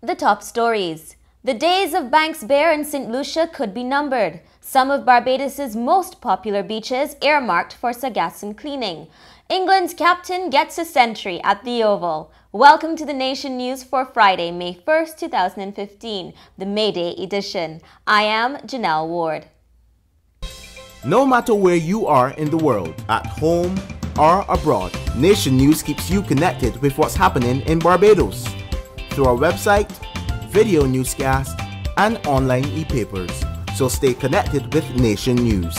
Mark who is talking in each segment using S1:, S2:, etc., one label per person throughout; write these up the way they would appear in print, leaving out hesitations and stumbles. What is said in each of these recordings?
S1: The top stories. The days of Banks Bear in St Lucia could be numbered. Some of Barbados's most popular beaches earmarked for sargassum cleaning. England's captain gets a century at the Oval. Welcome to the Nation News for Friday, May 1st, 2015, the May Day edition. I am Janelle Ward.
S2: No matter where you are in the world, at home or abroad, Nation News keeps you connected with what's happening in Barbados through our website, video newscast, and online e-papers. So stay connected with Nation News.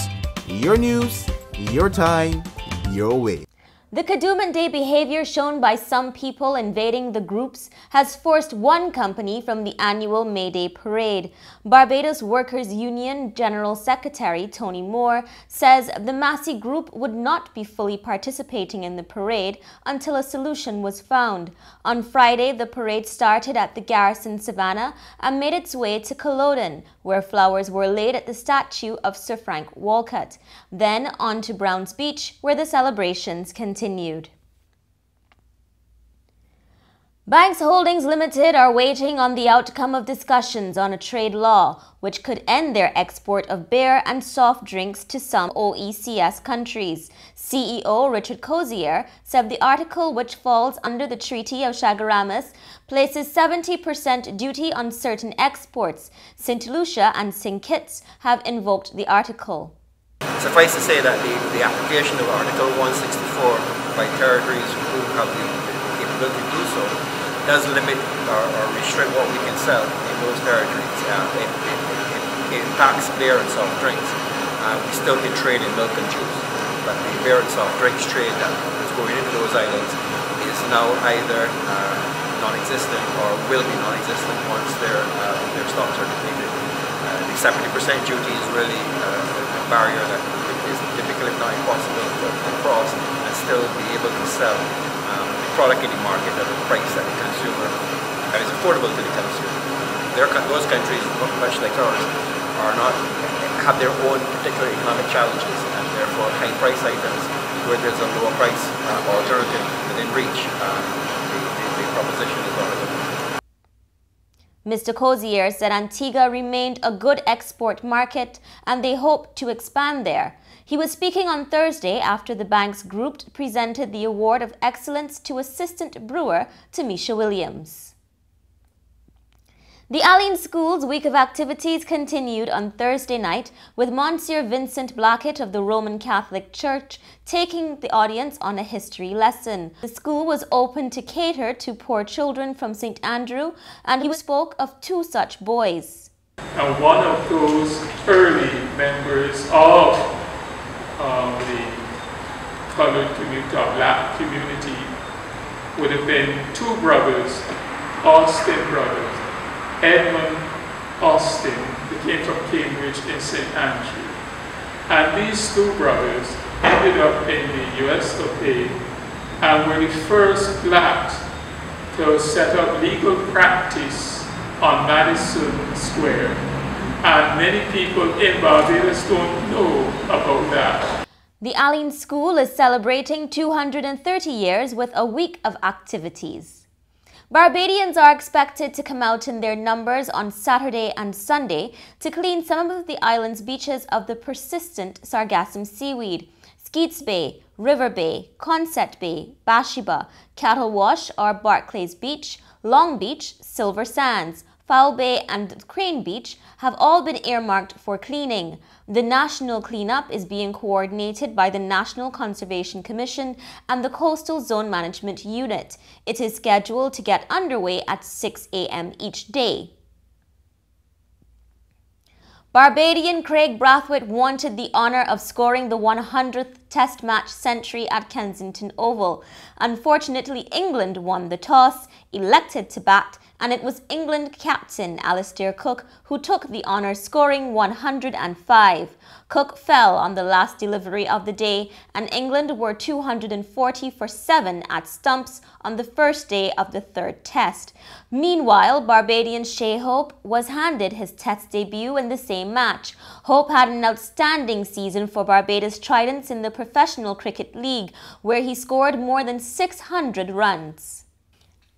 S2: News, your time, your way.
S1: The Kadooment Day behavior shown by some people invading the groups has forced one company from the annual May Day parade. Barbados Workers Union General Secretary Tony Moore says the Massey group would not be fully participating in the parade until a solution was found. On Friday, the parade started at the Garrison Savannah and made its way to Culloden, where flowers were laid at the statue of Sir Frank Walcott. Then on to Browns Beach, where the celebrations continued. Banks Holdings Limited are waiting on the outcome of discussions on a trade law which could end their export of beer and soft drinks to some OECS countries. CEO Richard Cozier said the article, which falls under the Treaty of Chaguaramas, places 70% duty on certain exports. St Lucia and St Kitts have invoked the article.
S3: Suffice to say that the application of Article 164 by territories who have the capability to do so does limit or restrict what we can sell in those territories. It impacts beer and soft drinks. We still can trade in milk and juice, but the beer and soft drinks trade that is going into those islands is now either non-existent or will be non-existent once their stocks are depleted. The 70% duty is really a barrier that is typically not impossible to cross and still be able to sell the product in the market at a price that the consumer that is affordable to the consumer. Those countries, much like ours, have their own particular economic challenges, and therefore high price items where there's a lower price alternative within reach, the proposition is vulnerable.
S1: Mr. Cozier said Antigua remained a good export market and they hope to expand there. He was speaking on Thursday after the Banks Group presented the Award of Excellence to Assistant Brewer Tamisha Williams. The Allen School's week of activities continued on Thursday night with Monsieur Vincent Blackett of the Roman Catholic Church taking the audience on a history lesson. The school was open to cater to poor children from St Andrew, and he spoke of two such boys.
S4: And one of those early members of the colored community, or black community, would have been two brothers, Austin brothers. Edmund Austin, they came from Cambridge in St Andrew. And these two brothers ended up in the US of A and were the first blacks to set up legal practice on Madison Square. And many people in Barbados don't know about that.
S1: The Allen School is celebrating 230 years with a week of activities. Barbadians are expected to come out in their numbers on Saturday and Sunday to clean some of the island's beaches of the persistent sargassum seaweed. Skeets Bay, River Bay, Consett Bay, Bathsheba, Cattle Wash or Barclays Beach, Long Beach, Silver Sands, Foul Bay and Crane Beach have all been earmarked for cleaning. The national cleanup is being coordinated by the National Conservation Commission and the Coastal Zone Management Unit. It is scheduled to get underway at 6 a.m. each day. Barbadian Craig Brathwaite wanted the honour of scoring the 100th Test match century at Kensington Oval. Unfortunately, England won the toss, elected to bat, and it was England captain Alastair Cook who took the honour, scoring 105. Cook fell on the last delivery of the day, and England were 240 for 7 at stumps on the first day of the third test. Meanwhile, Barbadian Shea Hope was handed his test debut in the same match. Hope had an outstanding season for Barbados Tridents in the Professional Cricket League, where he scored more than 600 runs.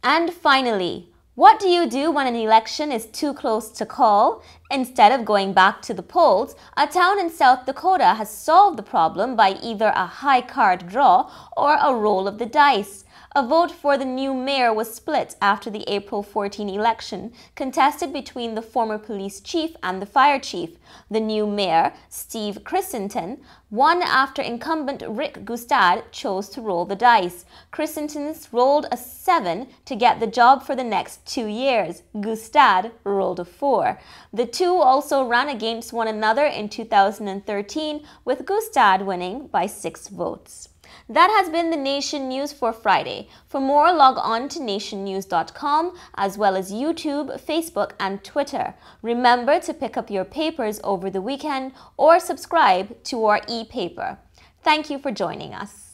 S1: And finally, What do you do when an election is too close to call? Instead of going back to the polls, a town in South Dakota has solved the problem by either a high card draw or a roll of the dice. A vote for the new mayor was split after the April 14 election, contested between the former police chief and the fire chief. The new mayor, Steve Christensen, won after incumbent Rick Gustad chose to roll the dice. Christensen's rolled a 7 to get the job for the next 2 years. Gustad rolled a 4. The two also ran against one another in 2013, with Gustad winning by 6 votes. That has been the Nation News for Friday. For more, log on to nationnews.com as well as YouTube, Facebook, and Twitter. Remember to pick up your papers over the weekend or subscribe to our e-paper. Thank you for joining us.